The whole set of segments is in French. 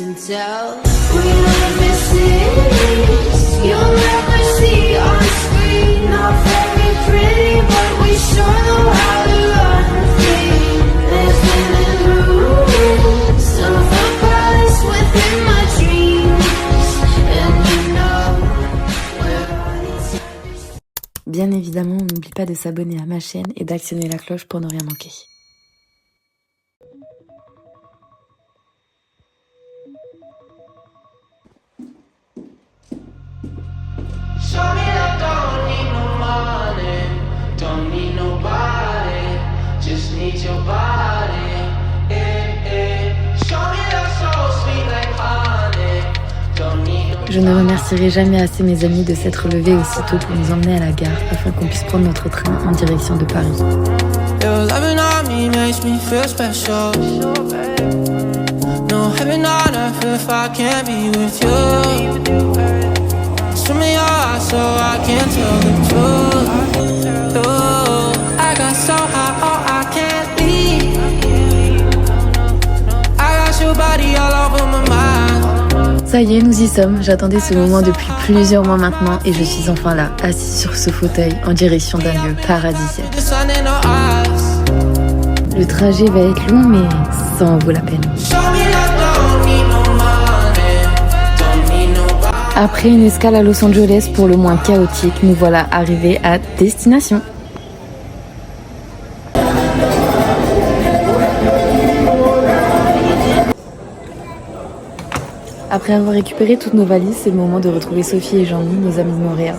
and tell. We live in cities you'll never see on screen. Not very pretty, but we sure know how to run free. Living in rooms of a palace within my dreams. And you know where all these. Bien évidemment, on n'oublie pas de s'abonner à ma chaîne et d'actionner la cloche pour ne rien manquer. Show me that don't need no money, don't need nobody, just need your body. Show me that so sweet like honey, don't need no. Je ne remercierai jamais assez mes amis de s'être levés aussitôt pour nous emmener à la gare afin qu'on puisse prendre notre train en direction de Paris. Your loving on me makes me feel special. No heaven on earth if I can't be with you. Swim me your eyes so I can tell the truth. Ooh, I got so high, oh I can't leave. I got your body all over my mind. Ça y est, nous y sommes. J'attendais ce moment depuis plusieurs mois maintenant et je suis enfin là, assise sur ce fauteuil en direction d'un lieu paradisiaque. The sun in her eyes. Le trajet va être long mais ça en vaut la peine. Show me that don't need no money, don't need nobody. Après une escale à Los Angeles pour le moins chaotique, nous voilà arrivés à destination. Après avoir récupéré toutes nos valises, c'est le moment de retrouver Sophie et Jean-Mi, nos amis de Montréal.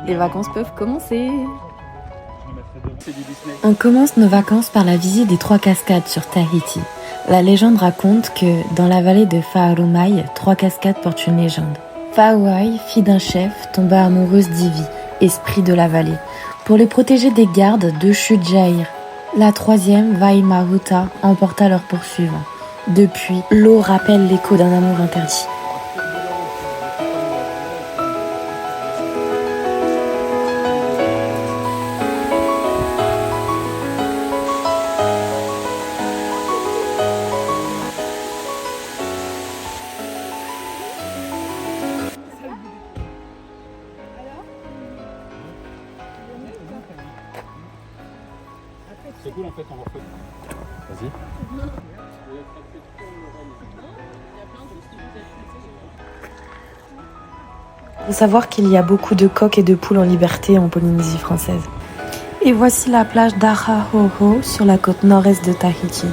Les vacances peuvent commencer. On commence nos vacances par la visite des 3 cascades sur Tahiti. La légende raconte que, dans la vallée de Fa'alumai, 3 cascades portent une légende. Fa'auai, fille d'un chef, tomba amoureuse d'Ivi, esprit de la vallée. Pour les protéger des gardes, 2 chutes jaillirent. La 3e, Vaimahuta, emporta leurs poursuivants. Depuis, l'eau rappelle l'écho d'un amour interdit. C'est cool en fait, on va faire. Vas-y. Il faut savoir qu'il y a beaucoup de coqs et de poules en liberté en Polynésie française. Et voici la plage d'Arahoho sur la côte nord-est de Tahiti.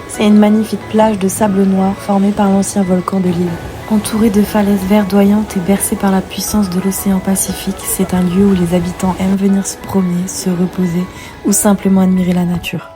C'est une magnifique plage de sable noir formée par l'ancien volcan de l'île. Entourée de falaises verdoyantes et bercée par la puissance de l'océan Pacifique, c'est un lieu où les habitants aiment venir se promener, se reposer ou simplement admirer la nature.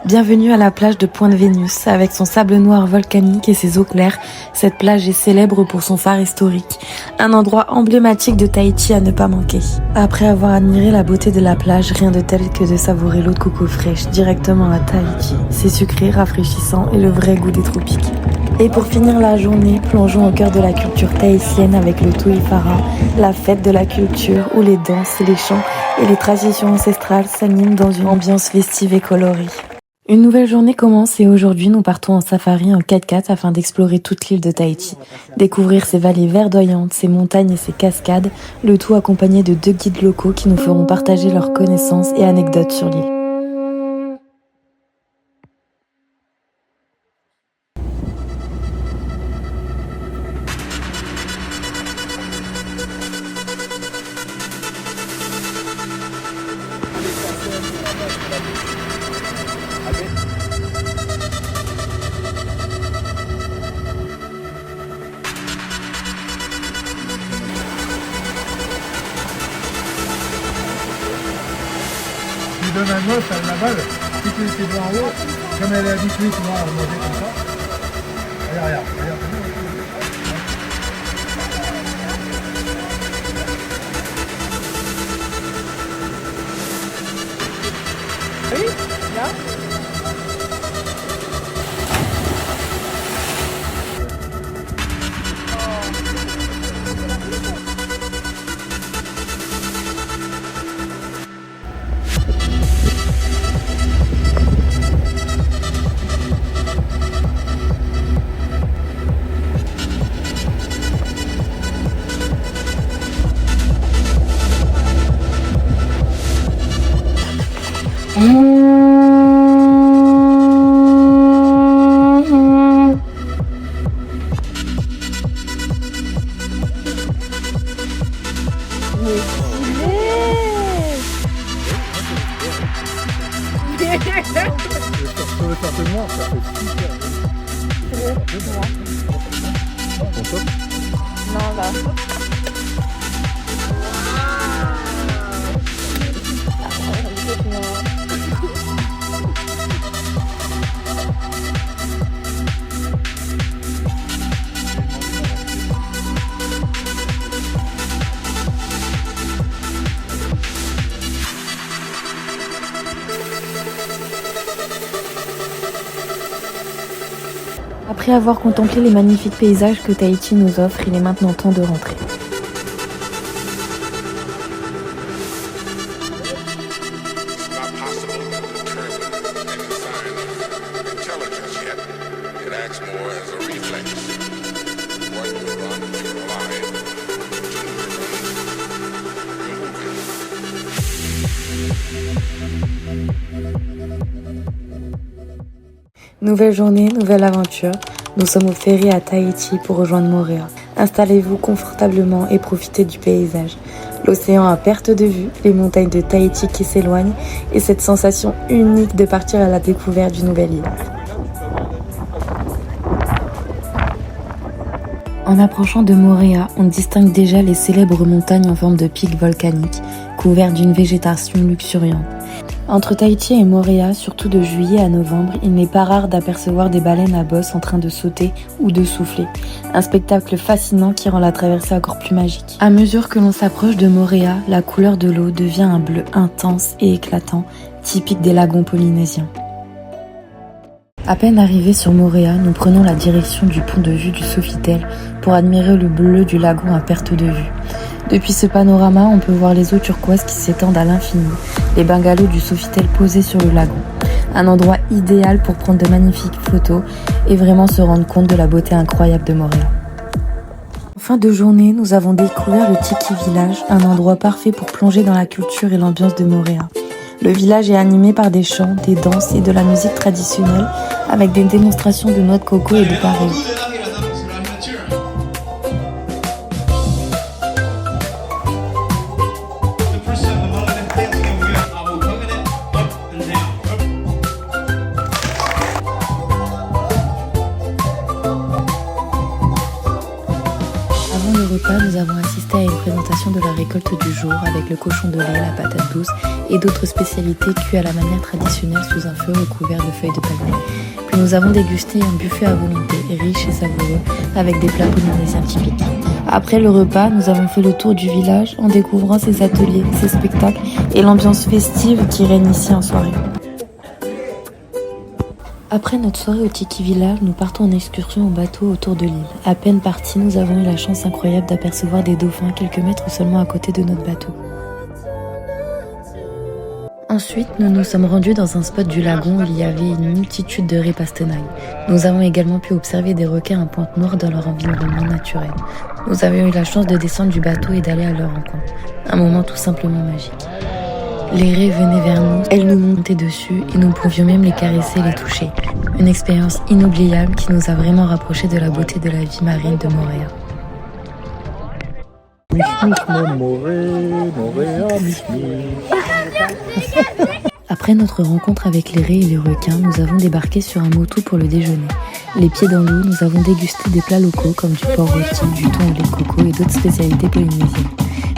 Bienvenue à la plage de Pointe-Vénus. Avec son sable noir volcanique et ses eaux claires, cette plage est célèbre pour son phare historique, un endroit emblématique de Tahiti à ne pas manquer. Après avoir admiré la beauté de la plage, rien de tel que de savourer l'eau de coco fraîche directement à Tahiti. C'est sucré, rafraîchissant et le vrai goût des tropiques. Et pour finir la journée, plongeons au cœur de la culture tahitienne avec le Tuifara, la fête de la culture où les danses, les chants et les traditions ancestrales s'animent dans une ambiance festive et colorée. Une nouvelle journée commence et aujourd'hui nous partons en safari en 4x4 afin d'explorer toute l'île de Tahiti. Découvrir ses vallées verdoyantes, ses montagnes et ses cascades, le tout accompagné de 2 guides locaux qui nous feront partager leurs connaissances et anecdotes sur l'île. Tu donnes un os à la balle, si tu es devant en haut, comme elle est habituée souvent à manger comme ça. Allez, regarde, regarde. Oui, là. Sur le cercle noir, ça fait super bien. Ton top. Non, là. Après avoir contemplé les magnifiques paysages que Tahiti nous offre, il est maintenant temps de rentrer. It's not possible to determine any sign of intelligence yet. It acts more as a reflex. One you run, you fly. Two you move. Nouvelle journée, nouvelle aventure. Nous sommes au ferry à Tahiti pour rejoindre Moorea. Installez-vous confortablement et profitez du paysage. L'océan à perte de vue, les montagnes de Tahiti qui s'éloignent et cette sensation unique de partir à la découverte d'une nouvelle île. En approchant de Moorea, on distingue déjà les célèbres montagnes en forme de pic volcanique, couvertes d'une végétation luxuriante. Entre Tahiti et Moorea, surtout de juillet à novembre, il n'est pas rare d'apercevoir des baleines à bosse en train de sauter ou de souffler. Un spectacle fascinant qui rend la traversée encore plus magique. À mesure que l'on s'approche de Moorea, la couleur de l'eau devient un bleu intense et éclatant, typique des lagons polynésiens. À peine arrivés sur Moorea, nous prenons la direction du pont de vue du Sofitel pour admirer le bleu du lagon à perte de vue. Depuis ce panorama, on peut voir les eaux turquoises qui s'étendent à l'infini, les bungalows du Sofitel posés sur le lagon. Un endroit idéal pour prendre de magnifiques photos et vraiment se rendre compte de la beauté incroyable de Moorea. En fin de journée, nous avons découvert le Tiki Village, un endroit parfait pour plonger dans la culture et l'ambiance de Moorea. Le village est animé par des chants, des danses et de la musique traditionnelle avec des démonstrations de noix de coco et de pareilles. Avant le repas, nous avons assisté à une présentation de la récolte du jour avec le cochon de lait, la patate douce et d'autres spécialités cuites à la manière traditionnelle sous un feu recouvert de feuilles de palmier. Puis nous avons dégusté un buffet à volonté, riche et savoureux, avec des plats polynésiens typiques. Après le repas, nous avons fait le tour du village en découvrant ses ateliers, ses spectacles et l'ambiance festive qui règne ici en soirée. Après notre soirée au Tiki Village, nous partons en excursion au bateau autour de l'île. À peine partis, nous avons eu la chance incroyable d'apercevoir des dauphins quelques mètres seulement à côté de notre bateau. Ensuite, nous nous sommes rendus dans un spot du lagon où il y avait une multitude de raies pastenailles. Nous avons également pu observer des requins à pointe noire dans leur environnement naturel. Nous avions eu la chance de descendre du bateau et d'aller à leur rencontre. Un moment tout simplement magique. Les raies venaient vers nous, elles nous montaient dessus et nous pouvions même les caresser et les toucher. Une expérience inoubliable qui nous a vraiment rapprochés de la beauté de la vie marine de Moorea. Après notre rencontre avec les raies et les requins, nous avons débarqué sur un motu pour le déjeuner. Les pieds dans l'eau, nous avons dégusté des plats locaux comme du porc rôti, du thon au lait de coco et d'autres spécialités polynésiennes.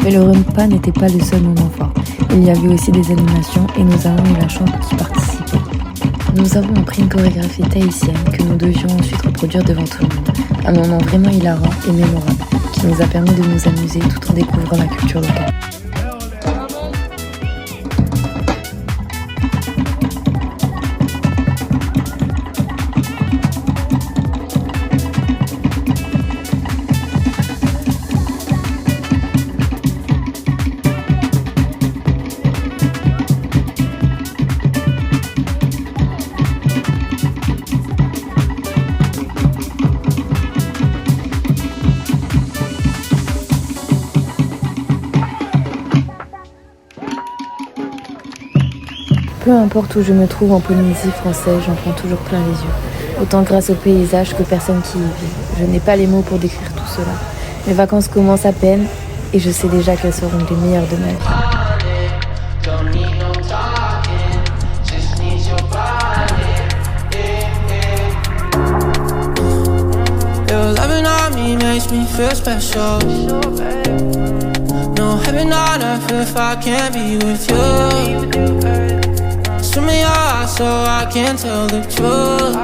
Mais le repas n'était pas le seul moment fort. Il y avait aussi des animations et nous avons eu la chance d'y participer. Nous avons appris une chorégraphie tahitienne que nous devions ensuite reproduire devant tout le monde. Un moment vraiment hilarant et mémorable qui nous a permis de nous amuser tout en découvrant la culture locale. Peu importe où je me trouve en Polynésie française, j'en prends toujours plein les yeux. Autant grâce aux paysages que personne qui y vit. Je n'ai pas les mots pour décrire tout cela. Mes vacances commencent à peine et je sais déjà qu'elles seront les meilleures de ma vie. Your loving on me makes me feel special. No heaven on earth if I can't be with you. Swim in your eyes so I can tell the truth.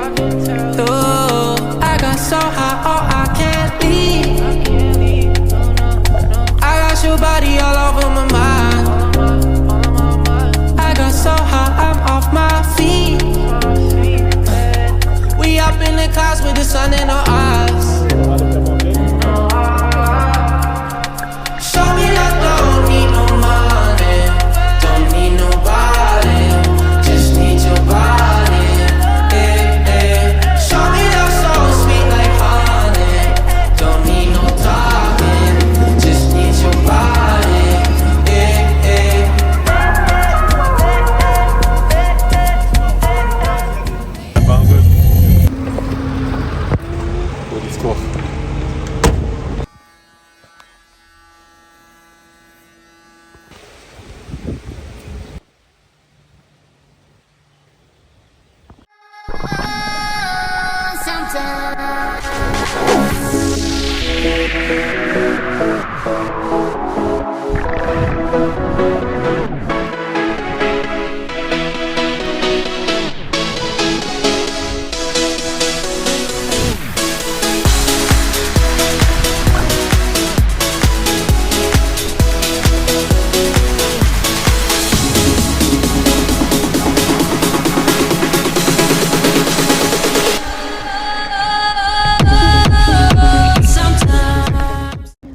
Ooh, I got so high, oh I can't leave. I got your body all over my mind. I got so high, I'm off my feet. We up in the clouds with the sun in our eyes. Show me that don't need no money, don't need nobody, just need your body. Eh, eh. Show me that so sweet like honey, don't need no talking, just need your body. Eh, eh. Pour l'histoire.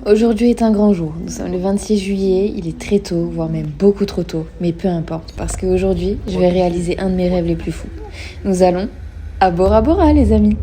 Aujourd'hui est un grand jour. Nous sommes le 26 juillet, il est très tôt, voire même beaucoup trop tôt. Mais peu importe, parce qu'aujourd'hui, je vais réaliser un de mes rêves les plus fous. Nous allons à Bora Bora, les amis.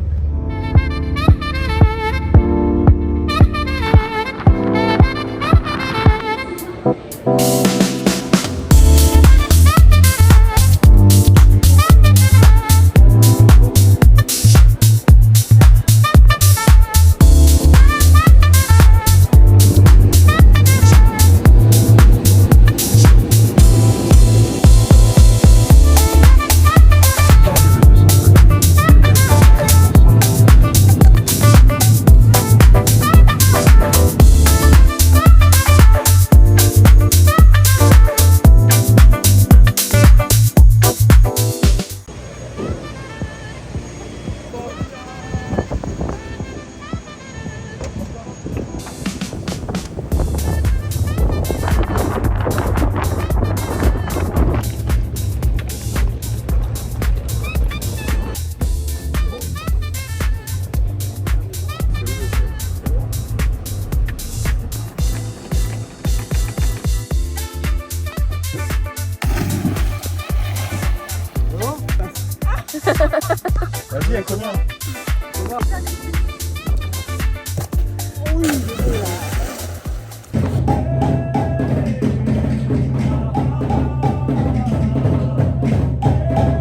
Vas-y, à combien?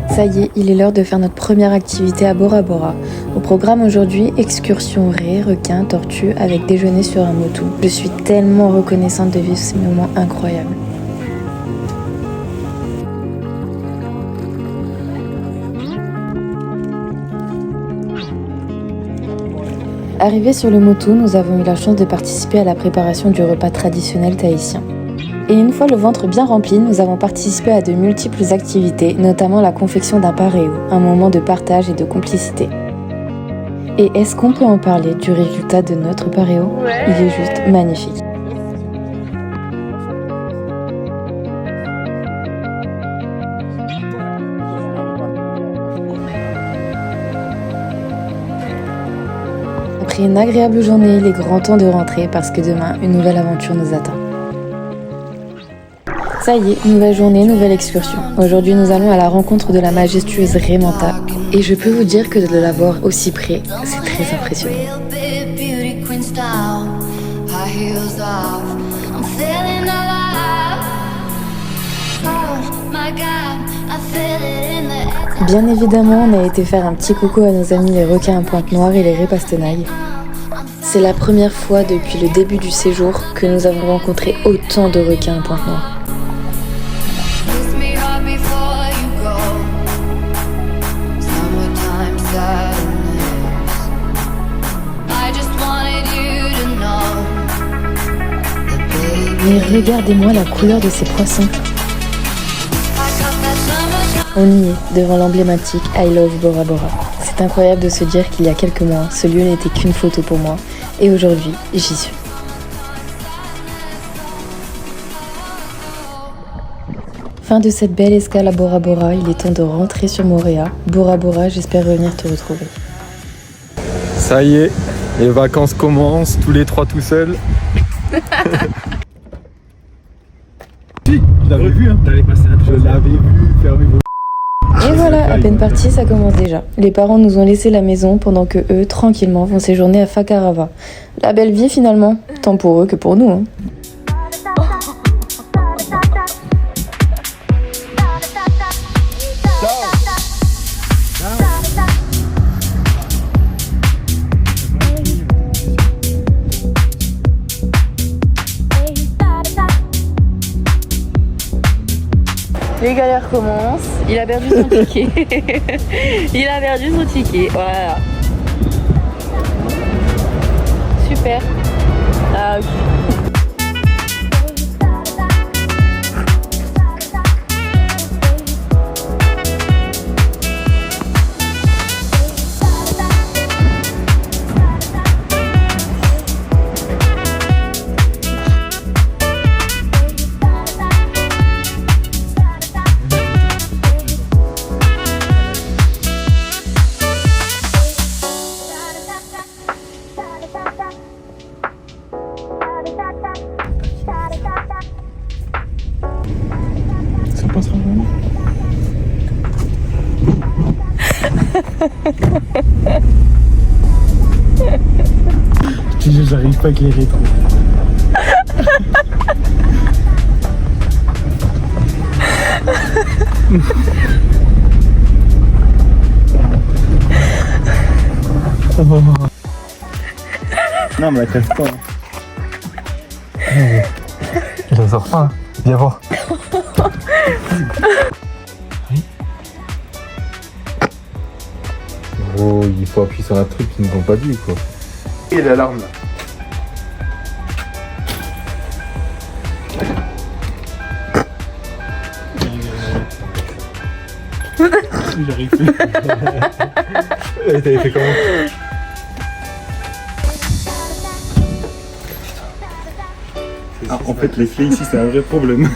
Ça y est, il est l'heure de faire notre première activité à Bora Bora. Au programme aujourd'hui, excursion raies, requins, tortues avec déjeuner sur un motu. Je suis tellement reconnaissante de vivre ces moments incroyables. Arrivés sur le motu, nous avons eu la chance de participer à la préparation du repas traditionnel tahitien. Et une fois le ventre bien rempli, nous avons participé à de multiples activités, notamment la confection d'un pareo, un moment de partage et de complicité. Et est-ce qu'on peut en parler du résultat de notre pareo? Il est juste magnifique. Après une agréable journée, il est grand temps de rentrer parce que demain, une nouvelle aventure nous attend. Ça y est, nouvelle journée, nouvelle excursion. Aujourd'hui, nous allons à la rencontre de la majestueuse raie manta. Et je peux vous dire que de la voir aussi près, c'est très impressionnant. My God, feel it in the air. Bien évidemment, on a été faire un petit coucou à nos amis les requins à pointe noire et les raies pastenailles. C'est la première fois depuis le début du séjour que nous avons rencontré autant de requins à pointe noire. Kiss me hard before you go. Summertime sadness. I just wanted you to know that baby. Mais regardez-moi la couleur de ces poissons. I got that summertime. On y est, devant l'emblématique I Love Bora Bora. C'est incroyable de se dire qu'il y a quelques mois, ce lieu n'était qu'une photo pour moi, et aujourd'hui, j'y suis. Fin de cette belle escale à Bora Bora, il est temps de rentrer sur Moorea. Bora Bora, j'espère revenir te retrouver. Ça y est, les vacances commencent, tous les trois tout seuls. Si, je l'avais vu, hein. Je l'avais vu faire mes beaux. Et voilà, à peine parti, ça commence déjà. Les parents nous ont laissé la maison pendant que eux, tranquillement, vont séjourner à Fakarava. La belle vie finalement, tant pour eux que pour nous. Hein. Les galères commencent, il a perdu son ticket. Il a perdu son ticket, voilà. Super. Ah, ok. Ça passera vraiment. Je j'arrive pas à éclairer trop. Non mais la casse pas. Je la sors pas. Hein. Viens voir. Oh, il faut appuyer sur un truc qu'ils nous ont pas dit quoi. Et l'alarme là. J'arrive plus. T'avais fait comment? Ah, en fait, les clés ici, c'est un vrai problème.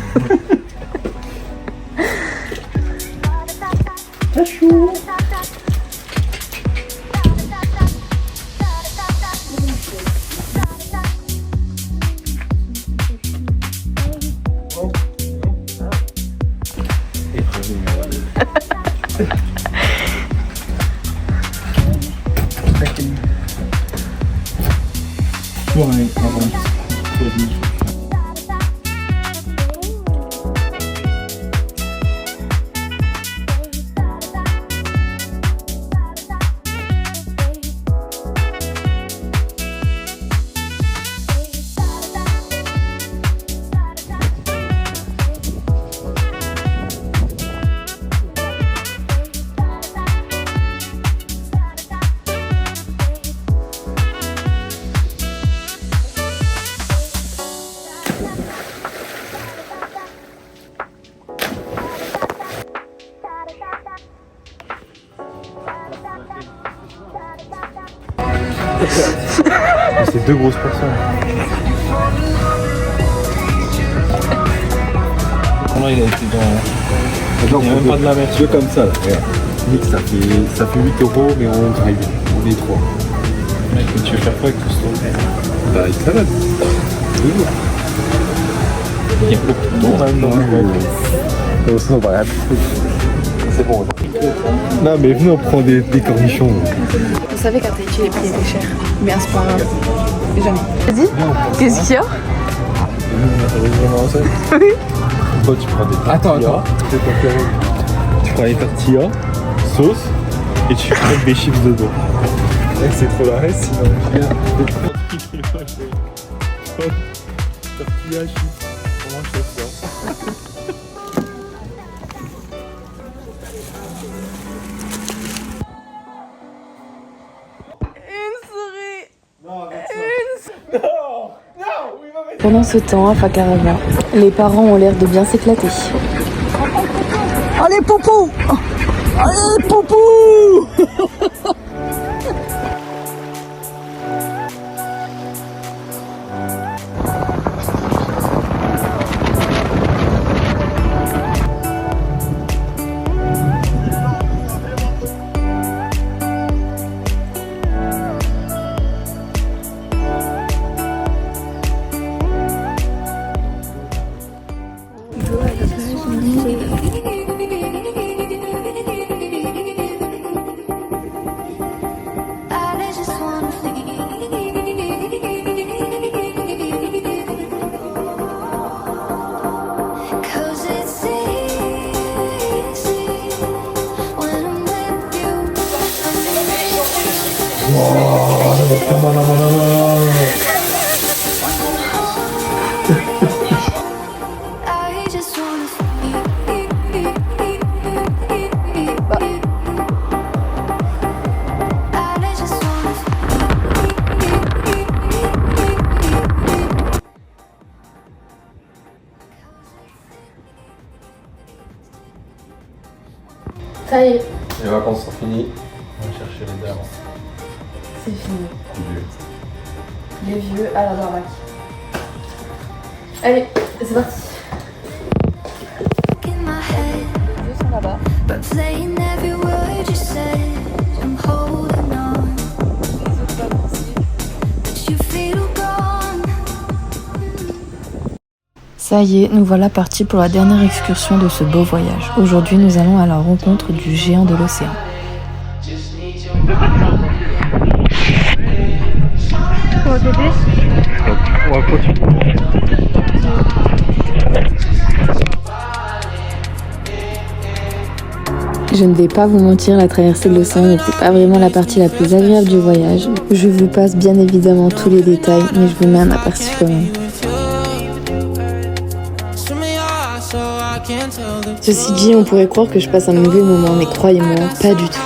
C'est deux grosses personnes. Comment il a été dans... Il n'y a même pas de la mer. Tu veux comme ça là, regarde. Nick, ça fait 8 euros mais on drive. On est 3. Mec, tu veux faire quoi avec tout ça? Bah avec salade. Toujours. Il y a beaucoup de monde maintenant. C'est bon. Non mais venez on prend des cornichons. Vous savez qu'à Tahiti les prix étaient chers, mais à ce point-là, jamais. Vas-y, qu'est-ce qu'il y a? Oui. Toi tu prends des... Attends. prends les tortillas, sauce, et tu mets des chips dedans. C'est trop la reste, sinon je viens de tortilla, chips, on mange ça. Pendant ce temps, à Fakarava, les parents ont l'air de bien s'éclater. Allez, poupou! Allez, poupou! I just wanna flee. 'Cause it's easy when I'm with you. I just wanna flee. I just wanna Ça y est, Les vacances sont finies. On va chercher les dames. c'est fini. Les vieux à la baraque. Allez, c'est parti. in my head, Ils sont là-bas. but playing every word you said. I'm holding on, but you feel gone. Ça y est, nous voilà partis pour la dernière excursion de ce beau voyage. Aujourd'hui, nous allons à la rencontre du géant de l'océan. On va continuer. Je ne vais pas vous mentir, la traversée de l'océan n'était pas vraiment la partie la plus agréable du voyage. Je vous passe bien évidemment tous les détails, mais je vous mets un aperçu quand même. Ceci dit, on pourrait croire que je passe un mauvais moment, mais croyez-moi, pas du tout.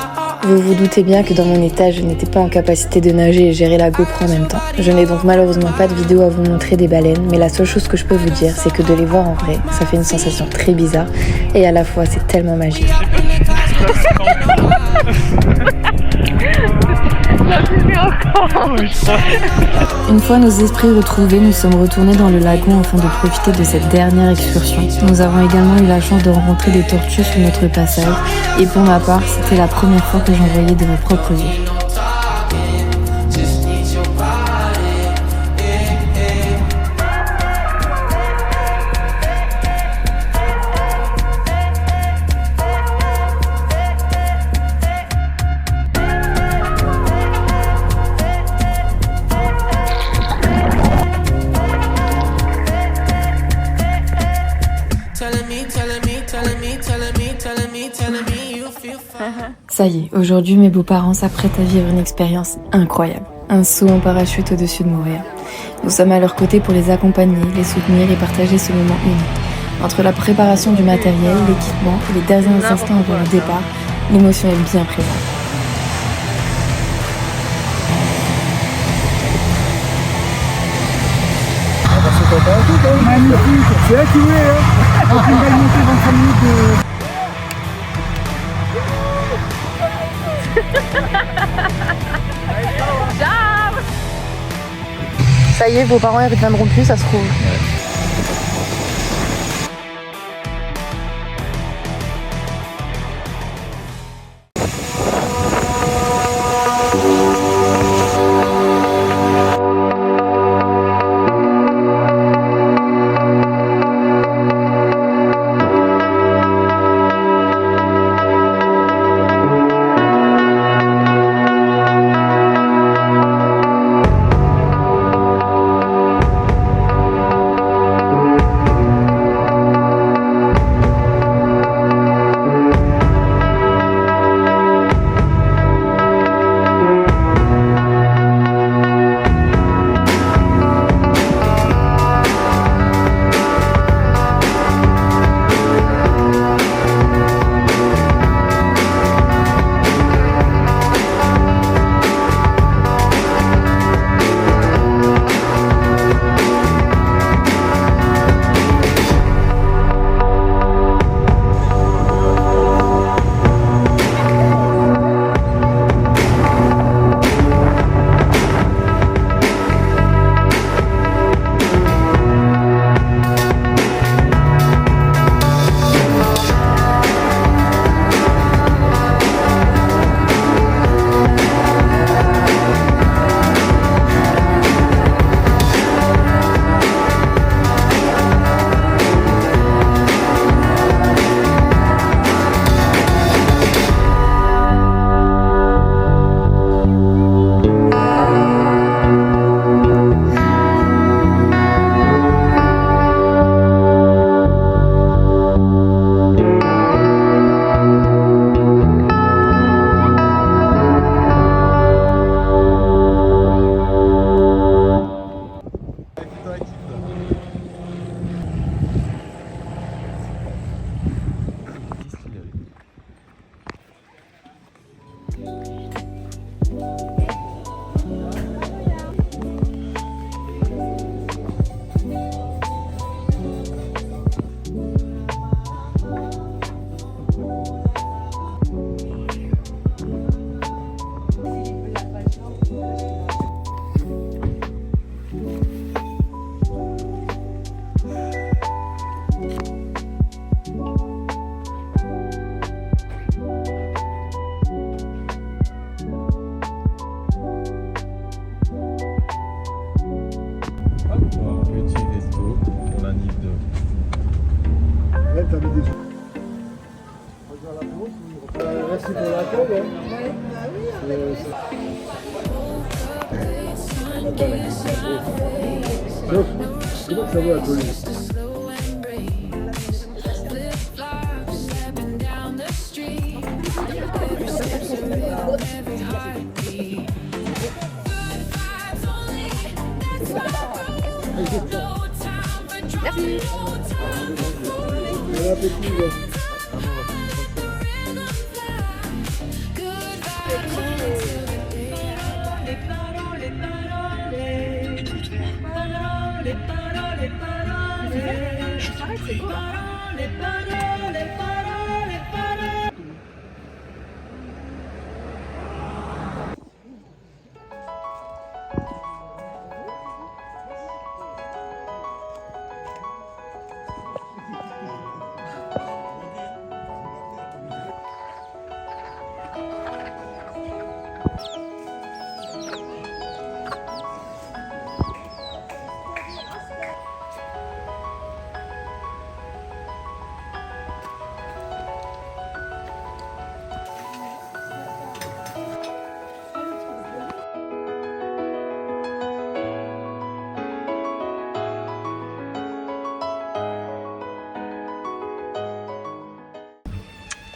Vous vous doutez bien que dans mon état, je n'étais pas en capacité de nager et gérer la GoPro en même temps. Je n'ai donc malheureusement pas de vidéo à vous montrer des baleines, mais la seule chose que je peux vous dire, c'est que de les voir en vrai, ça fait une sensation très bizarre, et à la fois, c'est tellement magique. Une fois nos esprits retrouvés, nous sommes retournés dans le lagon afin de profiter de cette dernière excursion. Nous avons également eu la chance de rencontrer des tortues sur notre passage, et pour ma part, c'était la première fois que j'en voyais de mes propres yeux. Ça y est, aujourd'hui mes beaux-parents s'apprêtent à vivre une expérience incroyable. Un saut en parachute au-dessus de Montréal. Nous sommes à leur côté pour les accompagner, les soutenir et partager ce moment unique. Entre la préparation du matériel, l'équipement et les derniers instants avant le départ, l'émotion est bien présente. Magnifique, c'est là qu'il voulait, hein. Donc une belle montée 25 minutes de... Ça y est, vos parents ils reviendront plus, ça se trouve. t'avais des... Merci pour l'accueil. Comment ça va la police? Bon appétit, gars.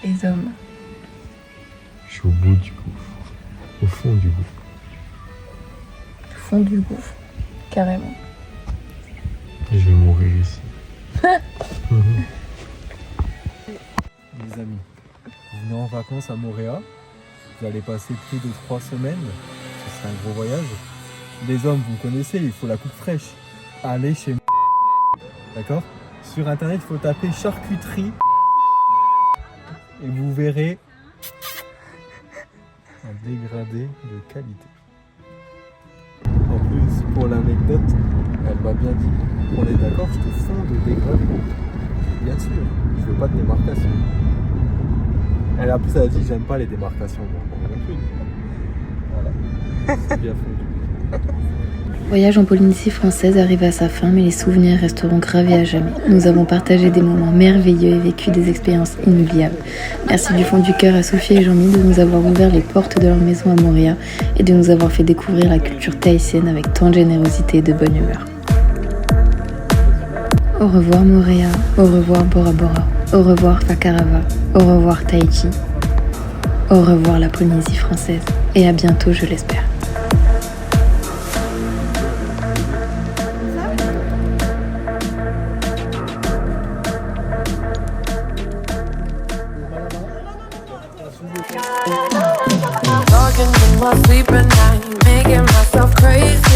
Les hommes. Je suis au bout du gouffre. Au fond du gouffre. Fond du gouffre. Carrément. Et je vais mourir ici. Les amis, vous venez en vacances à Moorea. Vous allez passer plus de 3 semaines. Ce sera un gros voyage. Les hommes, vous connaissez, il faut la coupe fraîche. Allez chez d'accord? Sur internet, il faut taper charcuterie. Et vous verrez un dégradé de qualité. En plus, pour l'anecdote, elle m'a bien dit, on est d'accord, je te fonds de dégradé. Bien sûr, je veux pas de démarcation. Elle a plus, elle a dit, j'aime pas les démarcations. Voilà, c'est bien fondu. Le voyage en Polynésie française arrive à sa fin, mais les souvenirs resteront gravés à jamais. Nous avons partagé des moments merveilleux et vécu des expériences inoubliables. Merci du fond du cœur à Sophie et Jean-Mi de nous avoir ouvert les portes de leur maison à Moorea et de nous avoir fait découvrir la culture tahitienne avec tant de générosité et de bonne humeur. Au revoir Moorea, au revoir Bora Bora, au revoir Fakarava, au revoir Tahiti, au revoir la Polynésie française et à bientôt je l'espère. Talking in my sleep at night, making myself crazy.